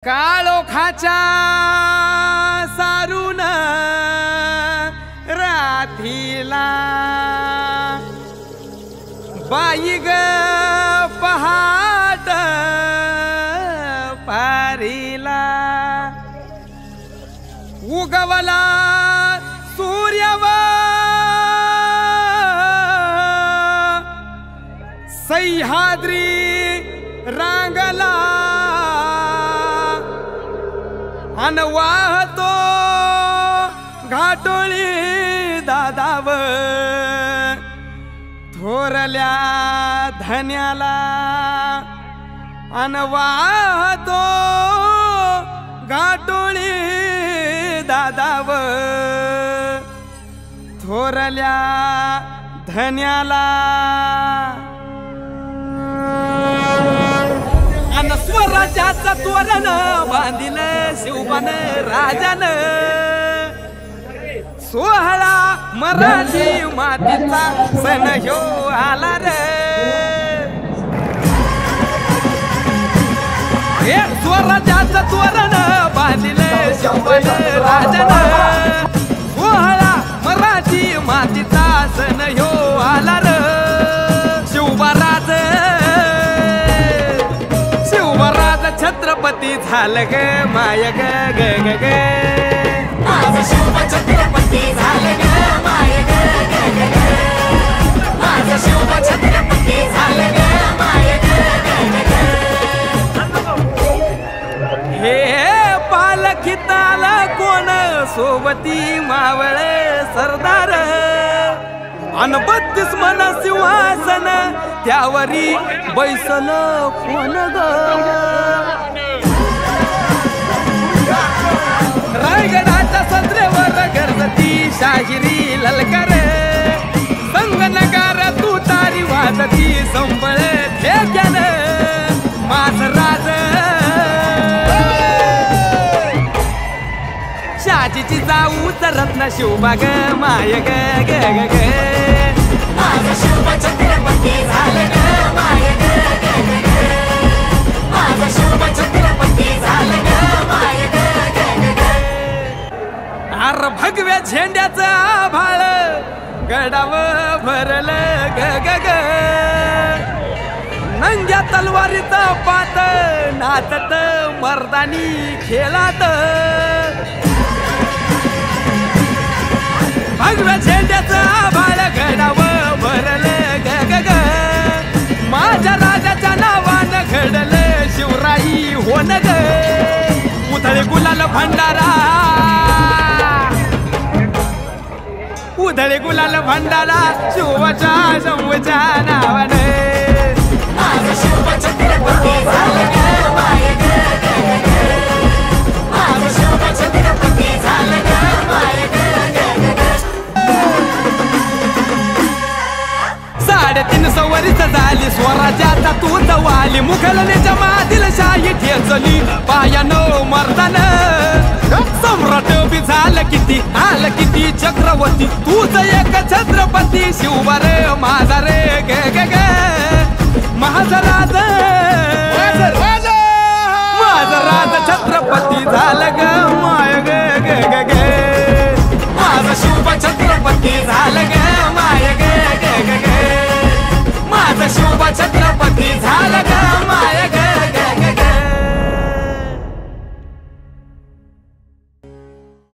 काळोखाच्या सारून रात्रीला बाई ग पहाट पारीला उगवला सूर्यव सह्याद्री रांगला अन वाहतो घाटोळी दादाव थोरल्या धन्याला अन वाहतो घाटोळी दादाव थोरल्या धन्याला अन स्वराज्याचा तोरण बांधिल शिवबन राजान सोहळा मराठी मातीचा सण ह्यो आला रे हे स्वराज्याचा तोरण बांधिल शिवबन राजान सोहळा मराठी मातीचा सण ह्यो आला रे छत्रपती झालं ग माय ग ग ग ग माझं शिव छत्रपती झालं ग माय ग ग ग ग माझं शिव छत्रपती झालं ग माय ग ग ग हे पालखीताला कोण सोबती मावळ सरदार अन 32 मन सिंहासन त्यावरी बैसल कोण ग रायगडाच्या संत्रेवर गरजती शाहिरी ललकार संगनगार तू तारी वाजती संबळ ठेक्यान माझ राज शाजीची जाऊ रत्न शिवबा ग माय ग ग ग ग माझं शिव छत्रपती झालं ग माय ग ग ग ग माझं शिव छत्रपती झालं ग माय ग ग ग ग अर भगव्या झेंड्याचं आभाळ गडाव भरलं ग ग ग नंग्या तलवारीचा पात नाचत मर्दानी खेळात भगव्या झेंड्याचं आभाळ गडाव भरलं ग ग ग माझ्या राजाच्या नावानं घडलं शिवराई होन ग उधळे गुलाल भंडारा उधळे गुलाल भंडारा शिवाच्या शंभूच्या नावाने माझं शिव छत्रपती झालं ग माय ग ग ग माझं शिव छत्रपती झालं ग माय ग ग ग 350 वर्ष झाली स्वराज्याचा तूच वाली मुघलनेच्या मादील शाही ठेचली पायानो मर्दान सम्राट बी झालं किती आलं किती चक्रवर्ती तूच एक छत्रपती शिवबा रे माझा रे ग ग ग माझा राज माझा राज छत्रपती झालं ग माय ग ग ग ग माझं शिव छत्रपती झालं ग माय ग ग ग ग माझं शिव छत्रपती झालं